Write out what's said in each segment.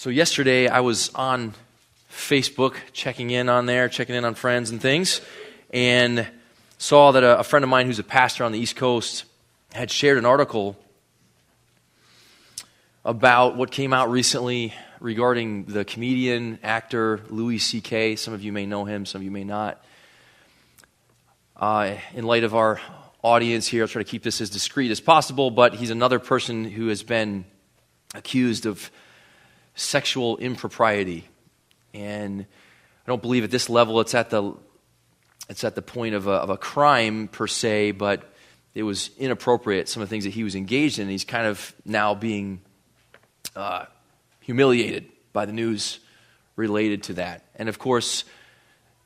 So yesterday I was on Facebook checking in on friends and things, and saw that a friend of mine who's a pastor on the East Coast had shared an article about what came out recently regarding the comedian, actor Louis C.K. Some of you may know him, some of you may not. In light of our audience here, I'll try to keep this as discreet as possible, but he's another person who has been accused of sexual impropriety. And I don't believe at this level it's at the point of a crime per se, but it was inappropriate, some of the things that he was engaged in. He's kind of now being humiliated by the news related to that. And of course,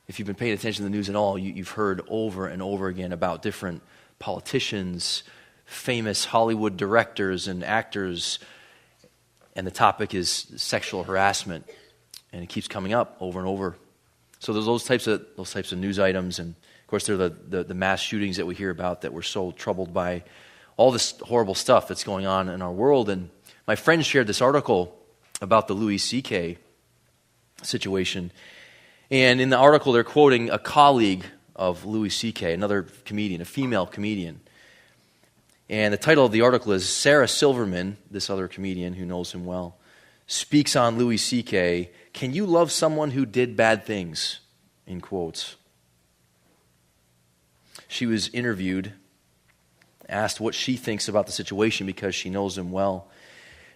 if you've been paying attention to the news at all, you've heard over and over again about different politicians, famous Hollywood directors and actors, and the topic is sexual harassment, and it keeps coming up over and over. So there's those types of news items, and of course there are the mass shootings that we hear about that we're so troubled by, all this horrible stuff that's going on in our world. And my friend shared this article about the Louis C.K. situation, and in the article they're quoting a colleague of Louis C.K., another comedian, a female comedian. And the title of the article is Sarah Silverman, this other comedian who knows him well, speaks on Louis C.K., "Can you love someone who did bad things?" in quotes. She was interviewed, asked what she thinks about the situation because she knows him well,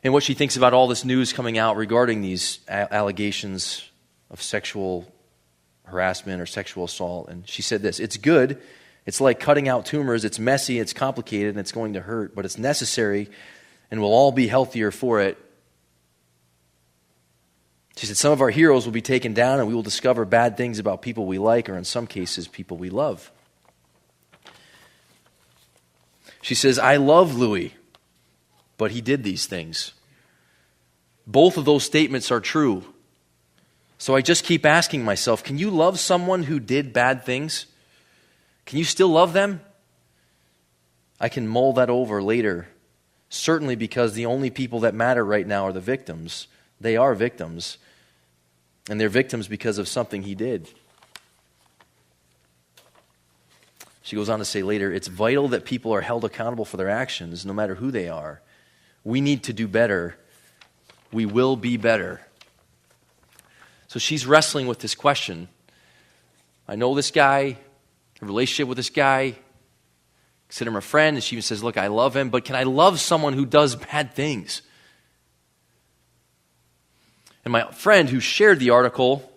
and what she thinks about all this news coming out regarding these allegations of sexual harassment or sexual assault. And she said this: "It's good. It's like cutting out tumors. It's messy, it's complicated, and it's going to hurt, but it's necessary, and we'll all be healthier for it." She said, "Some of our heroes will be taken down, and we will discover bad things about people we like, or in some cases, people we love." She says, "I love Louis, but he did these things. Both of those statements are true. So I just keep asking myself, can you love someone who did bad things? Can you still love them? I can mull that over later. Certainly because the only people that matter right now are the victims. They are victims. And they're victims because of something he did." She goes on to say later, "It's vital that people are held accountable for their actions, no matter who they are. We need to do better. We will be better." So she's wrestling with this question. I know this guy, a relationship with this guy, consider him a friend, and she even says, look, I love him, but can I love someone who does bad things? And my friend who shared the article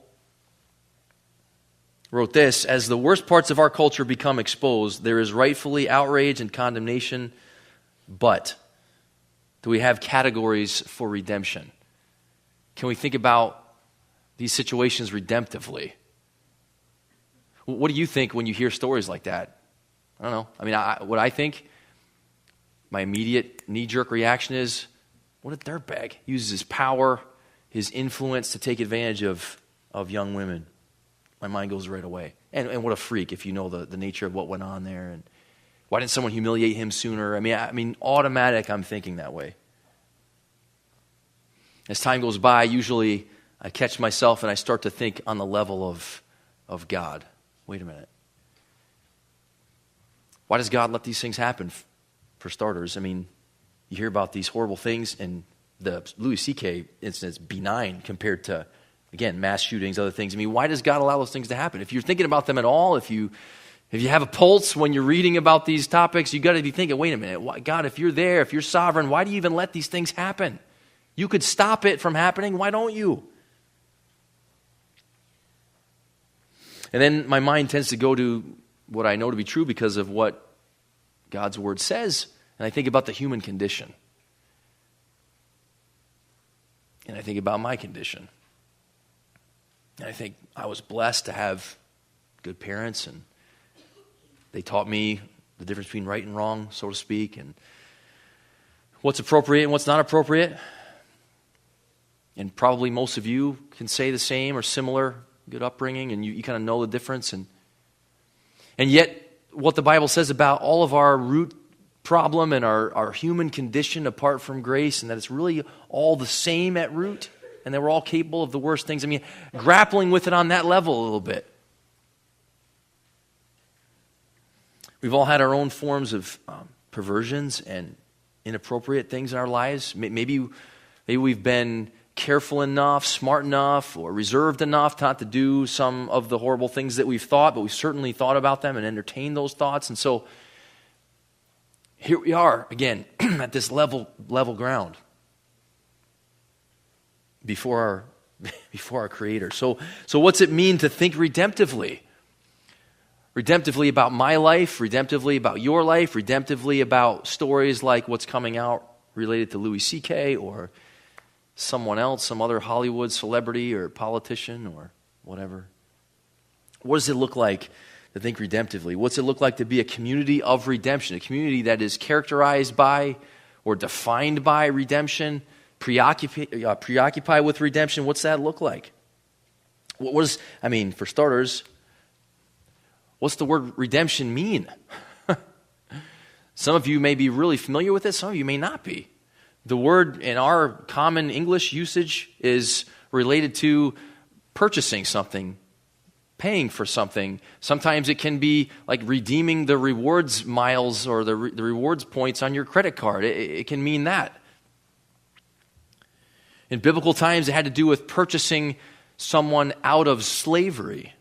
wrote this: "As the worst parts of our culture become exposed, there is rightfully outrage and condemnation, but do we have categories for redemption? Can we think about these situations redemptively?" What do you think when you hear stories like that? I don't know. I mean, what I think, my immediate knee-jerk reaction is, what a dirtbag. He uses his power, his influence to take advantage of young women. My mind goes right away. And what a freak if you know the nature of what went on there. And why didn't someone humiliate him sooner? I mean, automatic, I'm thinking that way. As time goes by, usually I catch myself and I start to think on the level of God. Wait a minute. Why does God let these things happen, for starters? I mean, you hear about these horrible things, and the Louis C.K. incident is benign compared to, again, mass shootings, other things. I mean, why does God allow those things to happen? If you're thinking about them at all, if you have a pulse when you're reading about these topics, you got to be thinking, wait a minute, God, if you're there, if you're sovereign, why do you even let these things happen? You could stop it from happening. Why don't you? And then my mind tends to go to what I know to be true because of what God's word says. And I think about the human condition. And I think about my condition. And I think I was blessed to have good parents, and they taught me the difference between right and wrong, so to speak, and what's appropriate and what's not appropriate. And probably most of you can say the same or similar good upbringing, and you kind of know the difference. And yet, what the Bible says about all of our root problem and our human condition apart from grace, and that it's really all the same at root, and that we're all capable of the worst things. I mean, grappling with it on that level a little bit. We've all had our own forms of perversions and inappropriate things in our lives. Maybe we've been careful enough, smart enough, or reserved enough not to do some of the horrible things that we've thought, but we've certainly thought about them and entertained those thoughts. And so here we are again at this level ground before our Creator. So what's it mean to think redemptively? Redemptively about my life, redemptively about your life, redemptively about stories like what's coming out related to Louis C.K. or someone else, some other Hollywood celebrity or politician or whatever. What does it look like to think redemptively? What's it look like to be a community of redemption, a community that is characterized by or defined by redemption, preoccupy with redemption? What's that look like? For starters, what's the word redemption mean? Some of you may be really familiar with it, some of you may not be. The word in our common English usage is related to purchasing something, paying for something. Sometimes it can be like redeeming the rewards miles or the rewards points on your credit card. It can mean that. In biblical times, it had to do with purchasing someone out of slavery.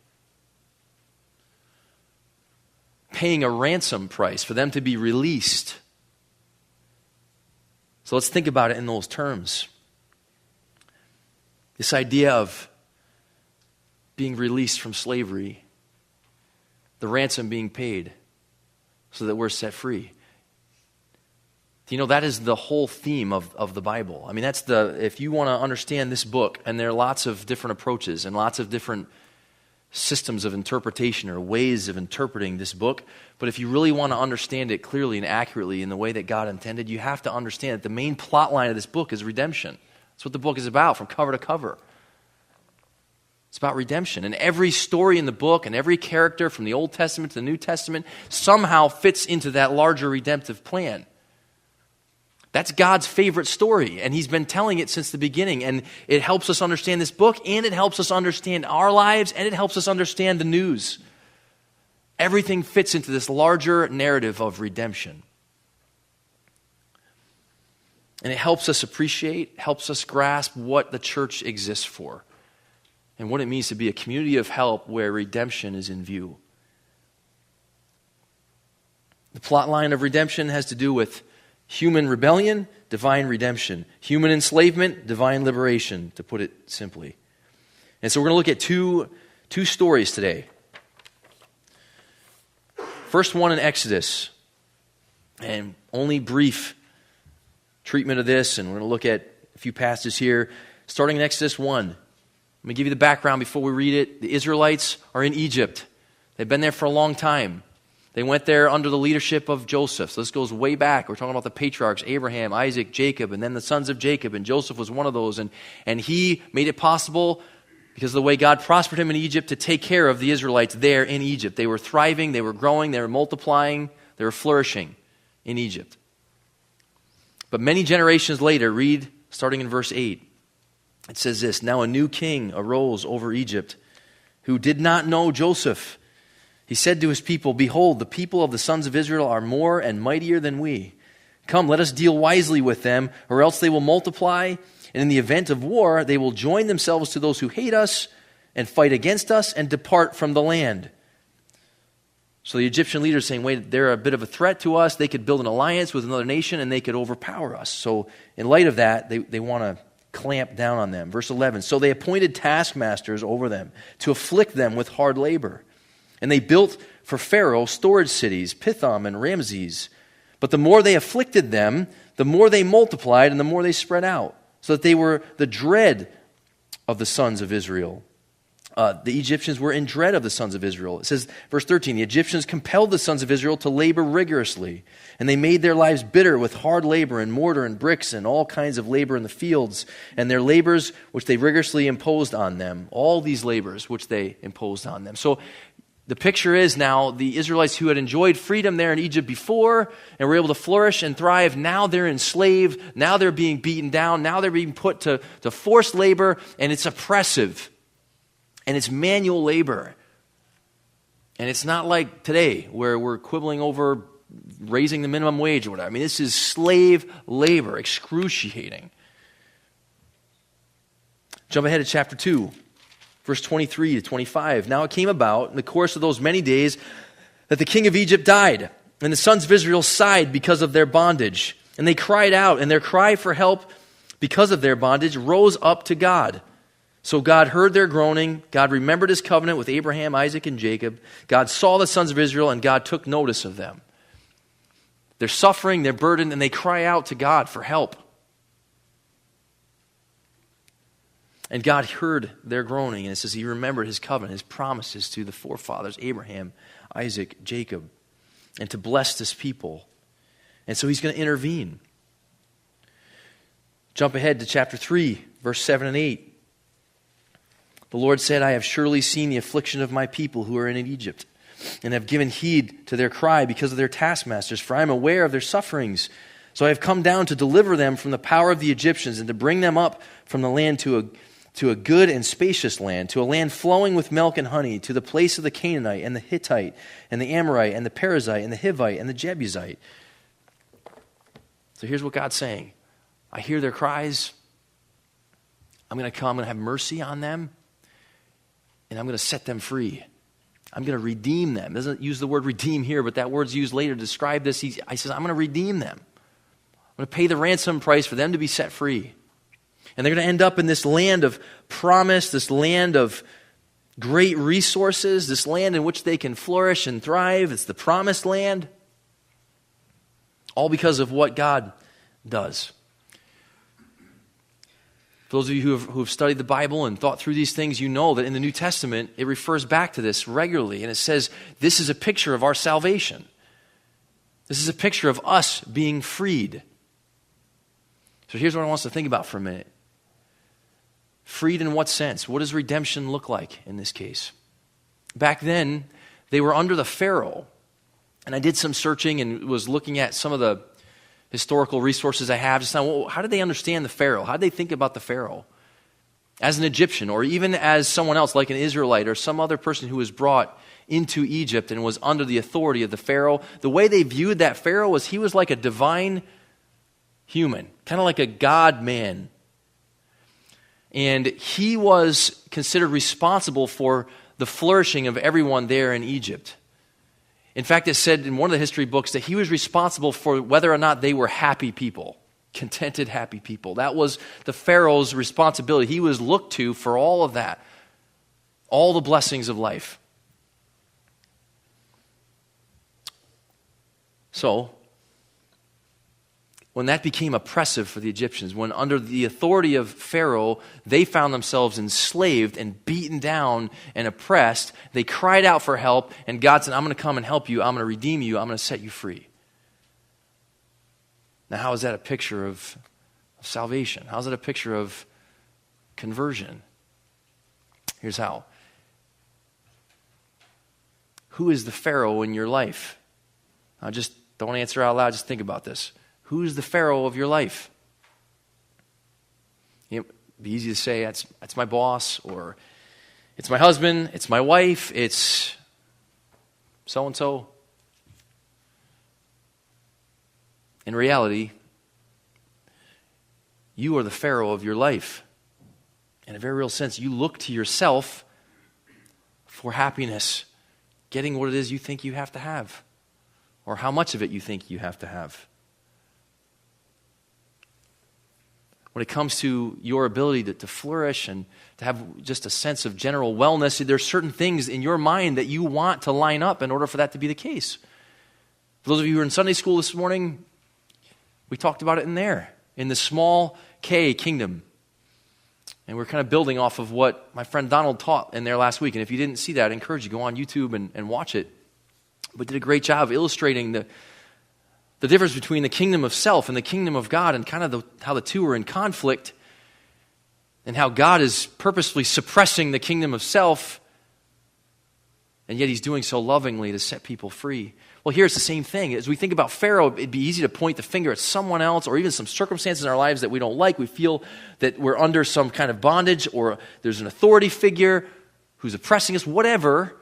Paying a ransom price for them to be released. So let's think about it in those terms. This idea of being released from slavery, the ransom being paid so that we're set free. Do you know that is the whole theme of the Bible? I mean, if you want to understand this book, and there are lots of different approaches and lots of different systems of interpretation or ways of interpreting this book, but if you really want to understand it clearly and accurately in the way that God intended, you have to understand that the main plot line of this book is redemption. That's what the book is about from cover to cover. It's about redemption. And every story in the book and every character from the Old Testament to the New Testament somehow fits into that larger redemptive plan. That's God's favorite story, and He's been telling it since the beginning, and it helps us understand this book, and it helps us understand our lives, and it helps us understand the news. Everything fits into this larger narrative of redemption. And it helps us appreciate, helps us grasp what the church exists for, and what it means to be a community of help where redemption is in view. The plot line of redemption has to do with human rebellion, divine redemption. Human enslavement, divine liberation, to put it simply. And so we're going to look at two stories today. First one in Exodus, and only brief treatment of this, and we're going to look at a few passages here, starting in Exodus 1. Let me give you the background before we read it. The Israelites are in Egypt. They've been there for a long time. They went there under the leadership of Joseph. So this goes way back. We're talking about the patriarchs, Abraham, Isaac, Jacob, and then the sons of Jacob. And Joseph was one of those. And he made it possible, because of the way God prospered him in Egypt, to take care of the Israelites there in Egypt. They were thriving, they were growing, they were multiplying, they were flourishing in Egypt. But many generations later, read starting in verse 8. It says this, "Now a new king arose over Egypt, who did not know Joseph. He said to his people, 'Behold, the people of the sons of Israel are more and mightier than we. Come, let us deal wisely with them, or else they will multiply. And in the event of war, they will join themselves to those who hate us and fight against us and depart from the land.'" So the Egyptian leaders saying, wait, they're a bit of a threat to us. They could build an alliance with another nation and they could overpower us. So in light of that, they want to clamp down on them. Verse 11, "So they appointed taskmasters over them to afflict them with hard labor. And they built for Pharaoh storage cities, Pithom and Ramses. But the more they afflicted them, the more they multiplied and the more they spread out, so that they were the dread of the sons of Israel." The Egyptians were in dread of the sons of Israel. It says, verse 13, "The Egyptians compelled the sons of Israel to labor rigorously, and they made their lives bitter with hard labor and mortar and bricks and all kinds of labor in the fields, and their labors which they rigorously imposed on them." All these labors which they imposed on them. So The picture is now the Israelites who had enjoyed freedom there in Egypt before and were able to flourish and thrive, now they're enslaved, now they're being beaten down, now they're being put to forced labor, and it's oppressive. And it's manual labor. And it's not like today where we're quibbling over raising the minimum wage or whatever. I mean, this is slave labor, excruciating. Jump ahead to chapter 2. Verse 23 to 25. Now it came about in the course of those many days that the king of Egypt died, and the sons of Israel sighed because of their bondage. And they cried out, and their cry for help because of their bondage rose up to God. So God heard their groaning. God remembered his covenant with Abraham, Isaac, and Jacob. God saw the sons of Israel, and God took notice of them. They're suffering, they're burdened, and they cry out to God for help. And God heard their groaning, and it says he remembered his covenant, his promises to the forefathers, Abraham, Isaac, Jacob, and to bless this people. And so he's going to intervene. Jump ahead to chapter 3, verse 7 and 8. The Lord said, I have surely seen the affliction of my people who are in Egypt, and have given heed to their cry because of their taskmasters, for I am aware of their sufferings. So I have come down to deliver them from the power of the Egyptians, and to bring them up from the land to a good and spacious land, to a land flowing with milk and honey, to the place of the Canaanite and the Hittite and the Amorite and the Perizzite and the Hivite and the Jebusite. So here's what God's saying. I hear their cries. I'm going to come and have mercy on them, and I'm going to set them free. I'm going to redeem them. It doesn't use the word redeem here, but that word's used later to describe this. He says, I'm going to redeem them. I'm going to pay the ransom price for them to be set free. And they're going to end up in this land of promise, this land of great resources, this land in which they can flourish and thrive. It's the promised land. All because of what God does. For those of you who have studied the Bible and thought through these things, you know that in the New Testament, it refers back to this regularly. And it says, this is a picture of our salvation. This is a picture of us being freed. So here's what I want us to think about for a minute. Freed in what sense? What does redemption look like in this case? Back then, they were under the Pharaoh. And I did some searching and was looking at some of the historical resources I have. Just now, well, how did they understand the Pharaoh? How did they think about the Pharaoh? As an Egyptian, or even as someone else, like an Israelite, or some other person who was brought into Egypt and was under the authority of the Pharaoh, the way they viewed that Pharaoh was he was like a divine human, kind of like a God-man. And he was considered responsible for the flourishing of everyone there in Egypt. In fact, it said in one of the history books that he was responsible for whether or not they were happy people, contented, happy people. That was the Pharaoh's responsibility. He was looked to for all of that, all the blessings of life. So, when that became oppressive for the Egyptians, when under the authority of Pharaoh, they found themselves enslaved and beaten down and oppressed, they cried out for help, and God said, I'm going to come and help you, I'm going to redeem you, I'm going to set you free. Now, how is that a picture of salvation? How is it a picture of conversion? Here's how. Who is the Pharaoh in your life? Now, just don't answer out loud, just think about this. Who's the Pharaoh of your life? It'd be easy to say, that's my boss, or it's my husband, it's my wife, it's so-and-so. In reality, you are the Pharaoh of your life. In a very real sense, you look to yourself for happiness, getting what it is you think you have to have, or how much of it you think you have to have. When it comes to your ability to flourish and to have just a sense of general wellness, there's certain things in your mind that you want to line up in order for that to be the case. For those of you who are in Sunday school this morning, we talked about it in there, in the small K kingdom. And we're kind of building off of what my friend Donald taught in there last week. And if you didn't see that, I encourage you to go on YouTube and watch it. But did a great job of illustrating the difference between the kingdom of self and the kingdom of God, and kind of how the two are in conflict, and how God is purposefully suppressing the kingdom of self And yet he's doing so lovingly to set people free. Well, here's the same thing. As we think about Pharaoh, it'd be easy to point the finger at someone else or even some circumstances in our lives that we don't like. We feel that we're under some kind of bondage or there's an authority figure who's oppressing us, whatever,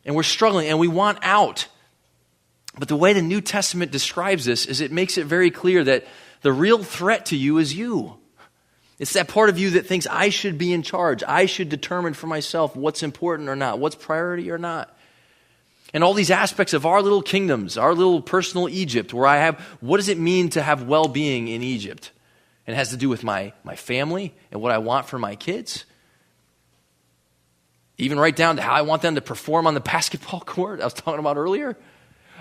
and we're struggling and we want out. But the way the New Testament describes this is it makes it very clear that the real threat to you is you. It's that part of you that thinks I should be in charge. I should determine for myself what's important or not, what's priority or not. And all these aspects of our little kingdoms, our little personal Egypt, where I have, what does it mean to have well-being in Egypt? And it has to do with my family and what I want for my kids. Even right down to how I want them to perform on the basketball court I was talking about earlier.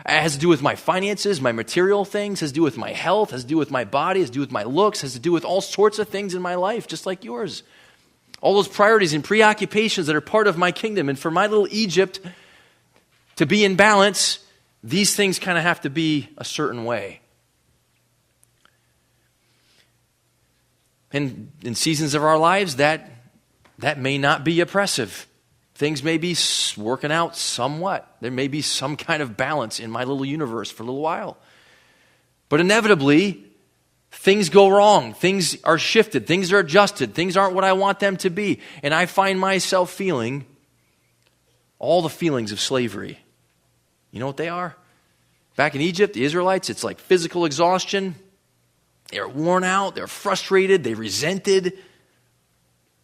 It has to do with my finances, my material things, has to do with my health, has to do with my body, has to do with my looks, has to do with all sorts of things in my life, just like yours. All those priorities and preoccupations that are part of my kingdom. And for my little Egypt to be in balance, these things kind of have to be a certain way. And in seasons of our lives, that may not be oppressive. Things may be working out somewhat. There may be some kind of balance in my little universe for a little while. But inevitably, things go wrong. Things are shifted. Things are adjusted. Things aren't what I want them to be. And I find myself feeling all the feelings of slavery. You know what they are? Back in Egypt, the Israelites, it's like physical exhaustion. They're worn out. They're frustrated. They resented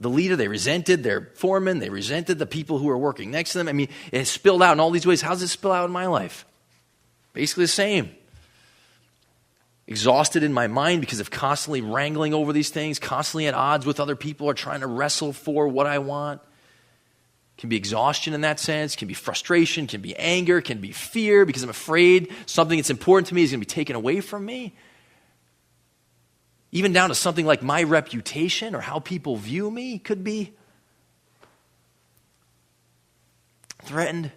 the leader. They resented their foreman. They resented the people who were working next to them. I mean, it spilled out in all these ways. How does it spill out in my life? Basically the same. Exhausted in my mind because of constantly wrangling over these things, constantly at odds with other people or trying to wrestle for what I want. Can be exhaustion in that sense, can be frustration, can be anger, can be fear because I'm afraid something that's important to me is going to be taken away from me. Even down to something like my reputation or how people view me could be threatened.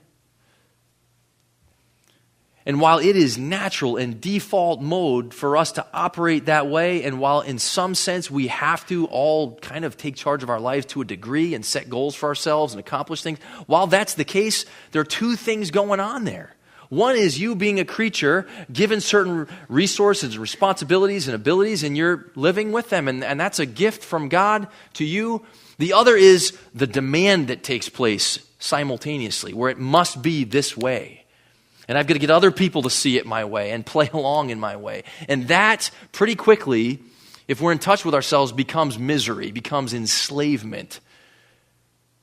And while it is natural and default mode for us to operate that way, and while in some sense we have to all kind of take charge of our lives to a degree and set goals for ourselves and accomplish things, while that's the case, there are two things going on there. One is you being a creature, given certain resources, responsibilities, and abilities, and you're living with them, and that's a gift from God to you. The other is the demand that takes place simultaneously, where it must be this way. And I've got to get other people to see it my way and play along in my way. And that, pretty quickly, if we're in touch with ourselves, becomes misery, becomes enslavement,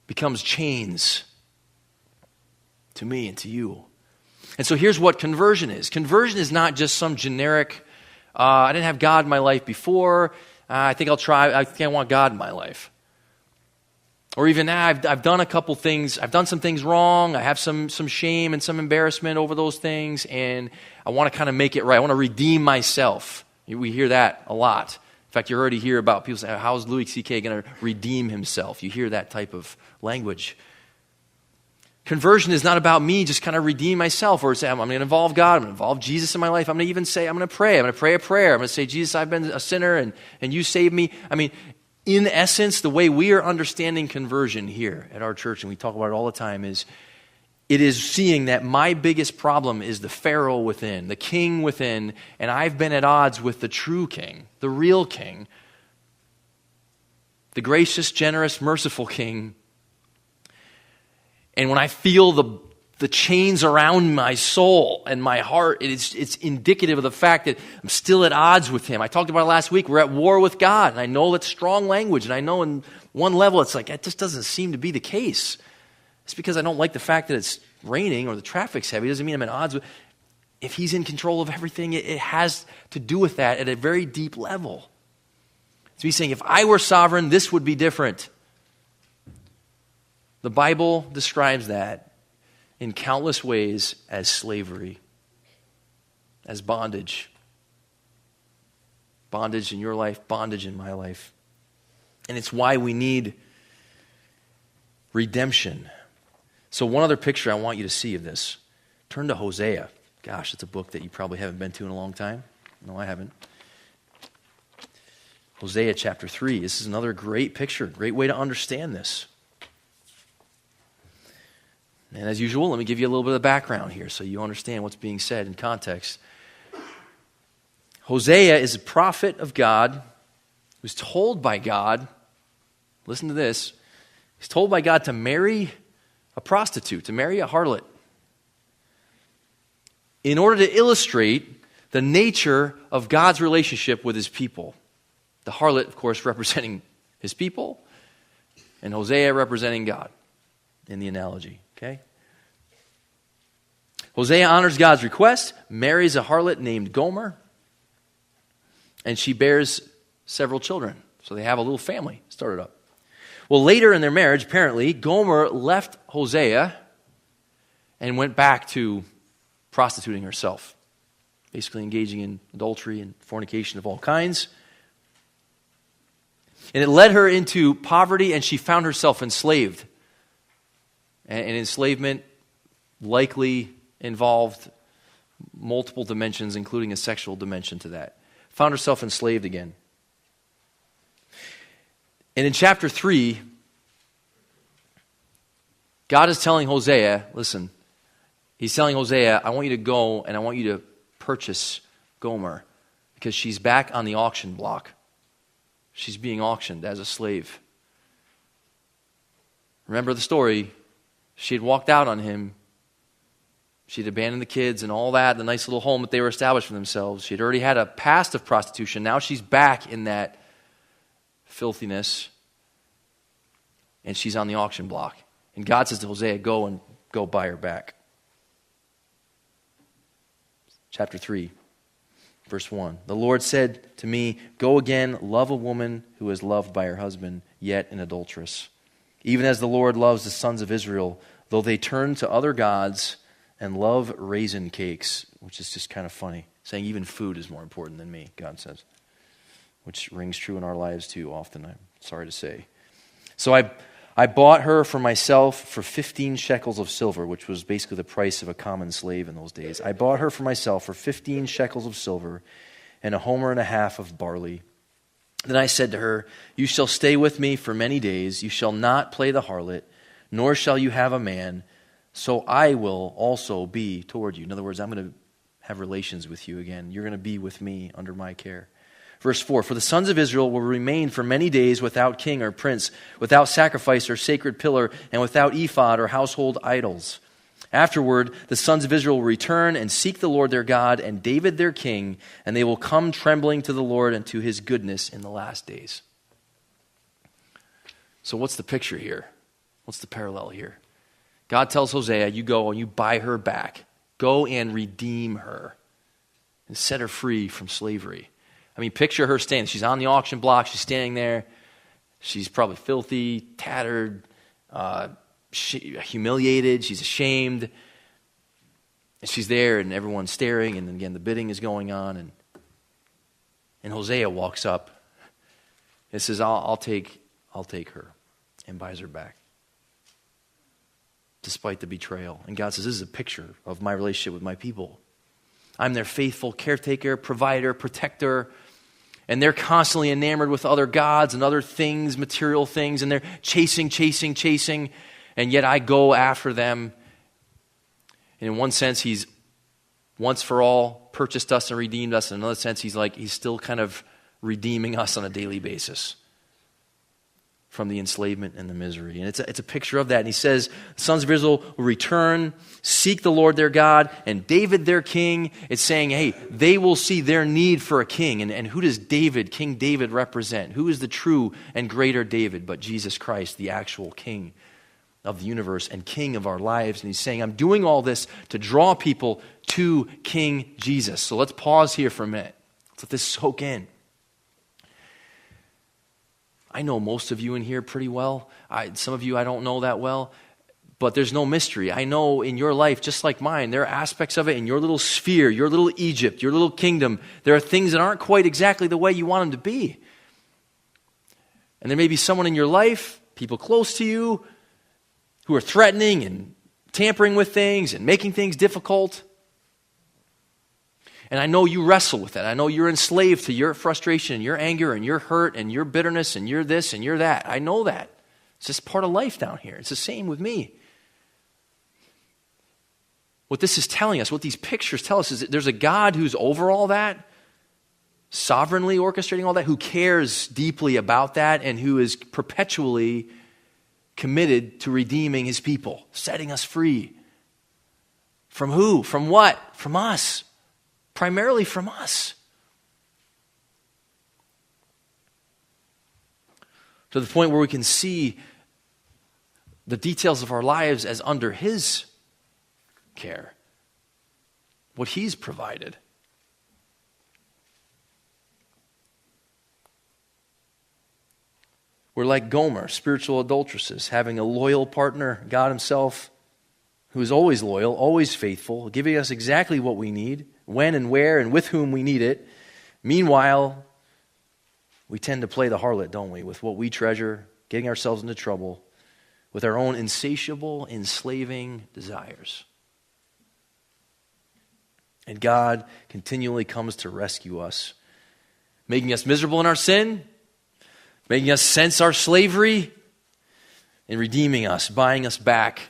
becomes chains to me and to you. And so here's what conversion is. Conversion is not just some generic, I didn't have God in my life before, I think I want God in my life. Or even, I've done a couple things, I've done some things wrong, I have some shame and some embarrassment over those things, and I want to kind of make it right. I want to redeem myself. We hear that a lot. In fact, you already hear about people saying, how is Louis C.K. going to redeem himself? You hear that type of language. Conversion is not about me just kind of redeem myself or say, I'm going to involve God, I'm going to involve Jesus in my life. I'm going to even say, I'm going to pray a prayer. I'm going to say, Jesus, I've been a sinner and you saved me. I mean, in essence, the way we are understanding conversion here at our church, and we talk about it all the time, is it is seeing that my biggest problem is the Pharaoh within, the king within, and I've been at odds with the true king, the real king, the gracious, generous, merciful king. And when I feel the chains around my soul and my heart, it's indicative of the fact that I'm still at odds with him. I talked about it last week. We're at war with God. And I know that's strong language. And I know in one level it's like, it just doesn't seem to be the case. It's because I don't like the fact that it's raining or the traffic's heavy. It doesn't mean I'm at odds with. If he's in control of everything, it has to do with that at a very deep level. It's me saying, if I were sovereign, this would be different. The Bible describes that in countless ways as slavery, as bondage. Bondage in your life, bondage in my life. And it's why we need redemption. So one other picture I want you to see of this. Turn to Hosea. Gosh, it's a book that you probably haven't been to in a long time. No, I haven't. Hosea chapter 3. This is another great picture, great way to understand this. And as usual, let me give you a little bit of background here so you understand what's being said in context. Hosea is a prophet of God who's told by God, listen to this, he's told by God to marry a prostitute, to marry a harlot, in order to illustrate the nature of God's relationship with his people. The harlot, of course, representing his people, and Hosea representing God in the analogy. Okay? Hosea honors God's request, marries a harlot named Gomer, and she bears several children. So they have a little family started up. Well, later in their marriage, apparently, Gomer left Hosea and went back to prostituting herself, basically engaging in adultery and fornication of all kinds. And it led her into poverty, and she found herself enslaved. And enslavement likely involved multiple dimensions, including a sexual dimension to that. Found herself enslaved again. And in chapter 3, God is telling Hosea, listen, he's telling Hosea, I want you to go and I want you to purchase Gomer because she's back on the auction block. She's being auctioned as a slave. Remember the story. She had walked out on him. She had abandoned the kids and all that, the nice little home that they were established for themselves. She had already had a past of prostitution. Now she's back in that filthiness. And she's on the auction block. And God says to Hosea, go buy her back. Chapter 3, verse 1. The Lord said to me, go again, love a woman who is loved by her husband, yet an adulteress. Even as the Lord loves the sons of Israel, though they turn to other gods and love raisin cakes, which is just kind of funny. Saying even food is more important than me, God says. Which rings true in our lives too often, I'm sorry to say. So I bought her for myself for 15 shekels of silver, which was basically the price of a common slave in those days. I bought her for myself for 15 shekels of silver and a homer and a half of barley. Then I said to her, you shall stay with me for many days. You shall not play the harlot, nor shall you have a man. So I will also be toward you. In other words, I'm going to have relations with you again. You're going to be with me under my care. Verse 4, for the sons of Israel will remain for many days without king or prince, without sacrifice or sacred pillar, and without ephod or household idols. Afterward, the sons of Israel will return and seek the Lord their God and David their king, and they will come trembling to the Lord and to his goodness in the last days. So what's the picture here? What's the parallel here? God tells Hosea, you go and you buy her back. Go and redeem her and set her free from slavery. I mean, picture her standing. She's on the auction block. She's standing there. She's probably filthy, tattered, humiliated. She's ashamed. And she's there and everyone's staring. And then again, the bidding is going on. And Hosea walks up and says, I'll take her, and buys her back. Despite the betrayal. And God says, this is a picture of my relationship with my people. I'm their faithful caretaker, provider, protector. And they're constantly enamored with other gods and other things, material things. And they're chasing. And yet I go after them. And in one sense, he's once for all purchased us and redeemed us. In another sense, he's still kind of redeeming us on a daily basis from the enslavement and the misery. And it's a picture of that. And he says, the sons of Israel will return, seek the Lord their God, and David their king. It's saying, hey, they will see their need for a king. And who does King David represent? Who is the true and greater David but Jesus Christ, the actual king of the universe and king of our lives? And he's saying, I'm doing all this to draw people to King Jesus. So let's pause here for a minute. Let's let this soak in. I know most of you in here pretty well. Some of you I don't know that well. But there's no mystery. I know in your life, just like mine, there are aspects of it in your little sphere, your little Egypt, your little kingdom. There are things that aren't quite exactly the way you want them to be. And there may be someone in your life, people close to you, who are threatening and tampering with things and making things difficult. And I know you wrestle with that. I know you're enslaved to your frustration and your anger and your hurt and your bitterness and you're this and you're that. I know that. It's just part of life down here. It's the same with me. What this is telling us, what these pictures tell us, is that there's a God who's over all that, sovereignly orchestrating all that, who cares deeply about that, and who is perpetually committed to redeeming his people, setting us free. From who? From what? From us. Primarily from us. To the point where we can see the details of our lives as under his care, what he's provided. We're like Gomer, spiritual adulteresses, having a loyal partner, God himself, who is always loyal, always faithful, giving us exactly what we need, when and where and with whom we need it. Meanwhile, we tend to play the harlot, don't we, with what we treasure, getting ourselves into trouble, with our own insatiable, enslaving desires. And God continually comes to rescue us, making us miserable in our sin, making us sense our slavery, and redeeming us, buying us back,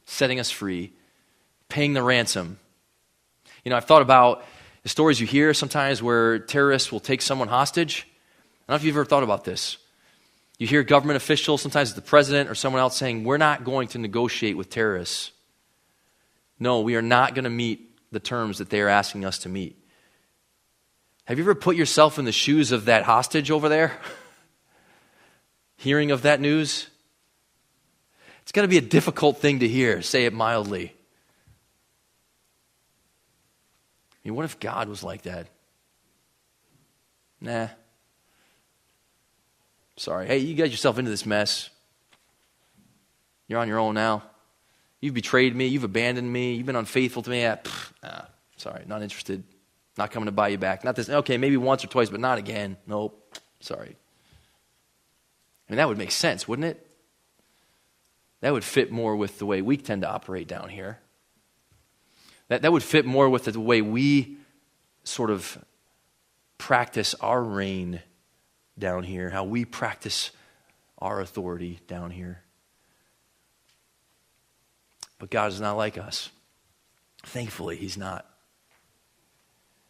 setting us free, paying the ransom. You know, I've thought about the stories you hear sometimes where terrorists will take someone hostage. I don't know if you've ever thought about this. You hear government officials, sometimes the president or someone else, saying, we're not going to negotiate with terrorists. No, we are not going to meet the terms that they are asking us to meet. Have you ever put yourself in the shoes of that hostage over there? Hearing of that news? It's got to be a difficult thing to hear, say it mildly. I mean, what if God was like that? Nah. Sorry. Hey, you got yourself into this mess. You're on your own now. You've betrayed me. You've abandoned me. You've been unfaithful to me. Sorry, not interested. Not coming to buy you back. Not this. Okay, maybe once or twice, but not again. Nope. Sorry. I mean, that would make sense, wouldn't it? That would fit more with the way we tend to operate down here. That would fit more with the way we sort of practice our reign down here, how we practice our authority down here. But God is not like us. Thankfully, he's not.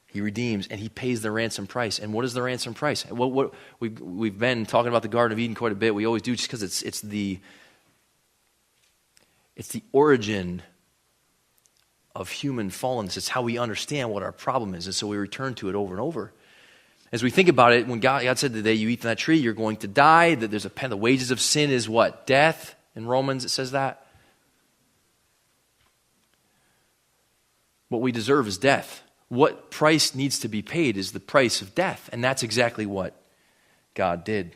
He redeems and he pays the ransom price. And what is the ransom price? We've been talking about the Garden of Eden quite a bit. We always do, just because it's the origin of human fallenness. It's how we understand what our problem is. And so we return to it over and over. As we think about it, when God said the day you eat from that tree, you're going to die, that there's the wages of sin is what? Death. In Romans it says that. What we deserve is death. What price needs to be paid is the price of death. And that's exactly what God did.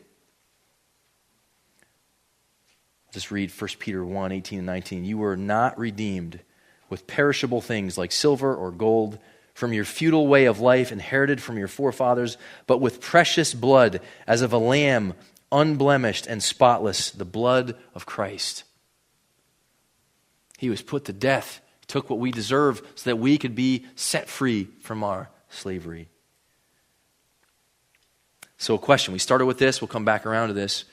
Just read 1 Peter 1, 18 and 19. You were not redeemed with perishable things like silver or gold from your futile way of life inherited from your forefathers, but with precious blood as of a lamb, unblemished and spotless, the blood of Christ. He was put to death. He took what we deserve so that we could be set free from our slavery. So a question. We started with this. We'll come back around to this.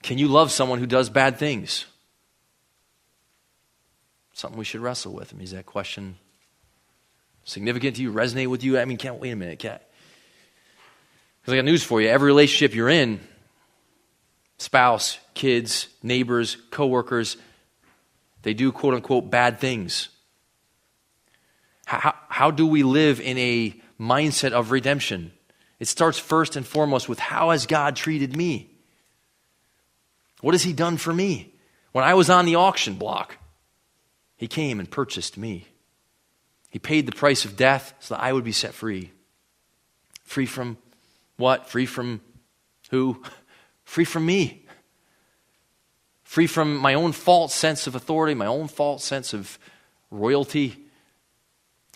Can you love someone who does bad things? Something we should wrestle with. I mean, is that question significant to you? Resonate with you? I mean, wait a minute. Because I got news for you. Every relationship you're in, spouse, kids, neighbors, coworkers, they do quote unquote bad things. How do we live in a mindset of redemption? It starts first and foremost with, how has God treated me? What has he done for me? When I was on the auction block, he came and purchased me. He paid the price of death so that I would be set free. Free from what? Free from who? Free from me. Free from my own false sense of authority, my own false sense of royalty.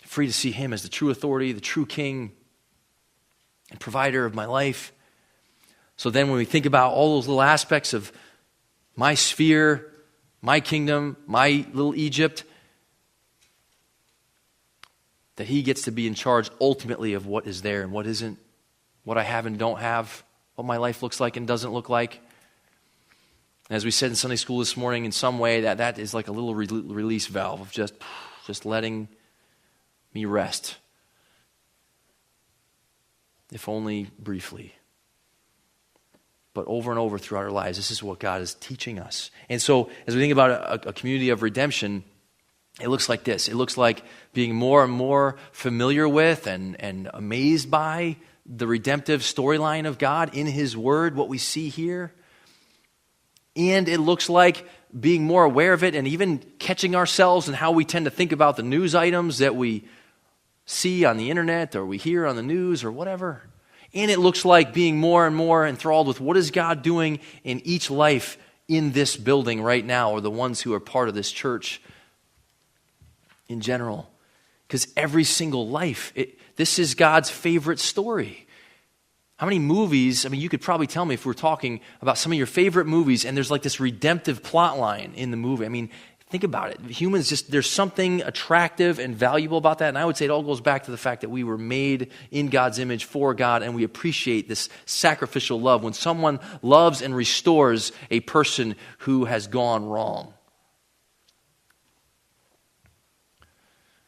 Free to see him as the true authority, the true king and provider of my life. So then when we think about all those little aspects of my sphere, my kingdom, my little Egypt, that he gets to be in charge ultimately of what is there and what isn't, what I have and don't have, what my life looks like and doesn't look like. And as we said in Sunday school this morning, in some way, that is like a little release valve of just, just letting me rest, if only briefly. But over and over throughout our lives, this is what God is teaching us. And so, as we think about a community of redemption, it looks like this. It looks like being more and more familiar with and amazed by the redemptive storyline of God in His Word, what we see here. And it looks like being more aware of it and even catching ourselves in how we tend to think about the news items that we see on the internet or we hear on the news or whatever. And it looks like being more and more enthralled with what is God doing in each life in this building right now, or the ones who are part of this church in general. Because every single life, this is God's favorite story. How many movies, you could probably tell me if we're talking about some of your favorite movies, and there's like this redemptive plot line in the movie. Think about it. Humans, there's something attractive and valuable about that. And I would say it all goes back to the fact that we were made in God's image for God, and we appreciate this sacrificial love when someone loves and restores a person who has gone wrong.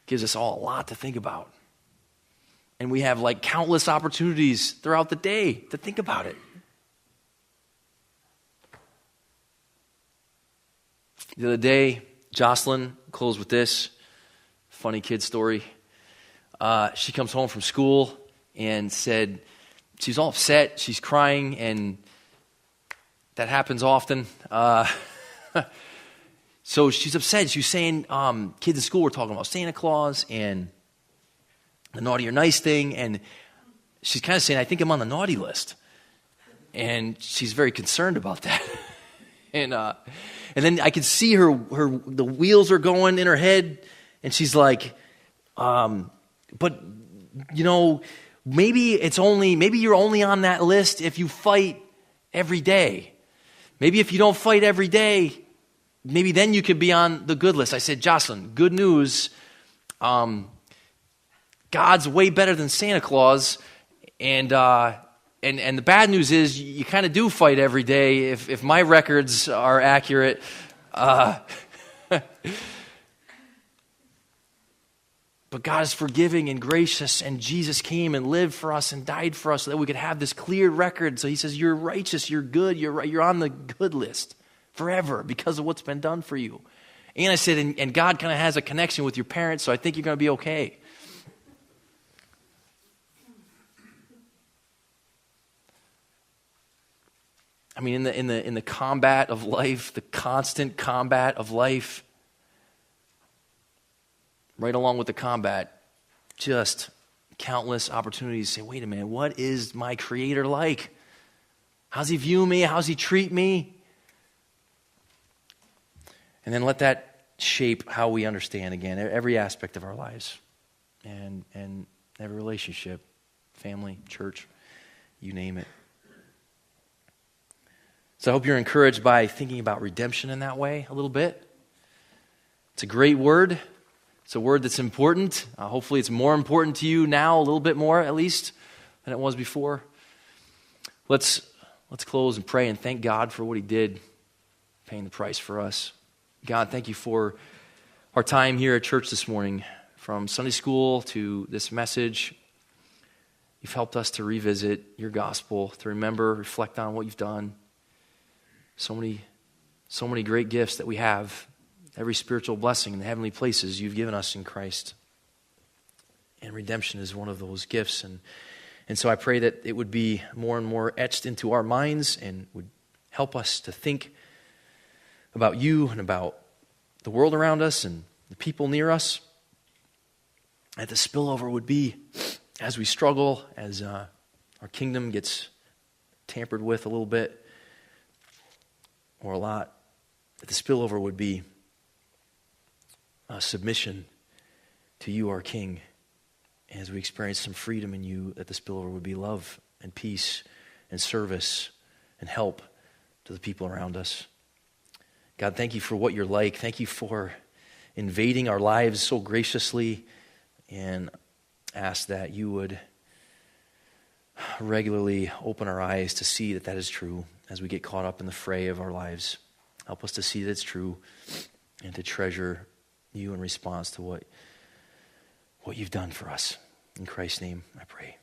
Gives us all a lot to think about. And we have countless opportunities throughout the day to think about it. The other day, Jocelyn, close with this funny kid story. She comes home from school and said she's all upset, she's crying, and that happens often. So she's upset. She's saying, kids at school were talking about Santa Claus and the naughty or nice thing, and she's kind of saying, I think I'm on the naughty list. And she's very concerned about that. And then I could see the wheels are going in her head, and she's like, but maybe you're only on that list if you fight every day. Maybe if you don't fight every day, maybe then you could be on the good list. I said, Jocelyn, good news. God's way better than Santa Claus, and the bad news is you kind of do fight every day if my records are accurate. But God is forgiving and gracious, and Jesus came and lived for us and died for us so that we could have this clear record. So He says, you're righteous, you're good, you're on the good list forever because of what's been done for you. And I said, and God kind of has a connection with your parents, so I think you're going to be okay. In the combat of life, the constant combat of life, right along with the combat, just countless opportunities to say, wait a minute, what is my Creator like? How's He view me? How's He treat me? And then let that shape how we understand, again, every aspect of our lives and every relationship, family, church, you name it. So I hope you're encouraged by thinking about redemption in that way a little bit. It's a great word. It's a word that's important. Hopefully it's more important to you now, a little bit more at least, than it was before. Let's close and pray and thank God for what He did, paying the price for us. God, thank You for our time here at church this morning, from Sunday school to this message. You've helped us to revisit Your gospel, to remember, reflect on what You've done. So many great gifts that we have, every spiritual blessing in the heavenly places You've given us in Christ. And redemption is one of those gifts. And so I pray that it would be more and more etched into our minds and would help us to think about You and about the world around us and the people near us. That the spillover would be, as we struggle, as our kingdom gets tampered with a little bit, or a lot, that the spillover would be a submission to You, our King. As we experience some freedom in You, that the spillover would be love and peace and service and help to the people around us. God, thank You for what You're like. Thank You for invading our lives so graciously, and ask that You would regularly open our eyes to see that is true as we get caught up in the fray of our lives. Help us to see that it's true and to treasure you in response to what you've done for us. In Christ's name, I pray.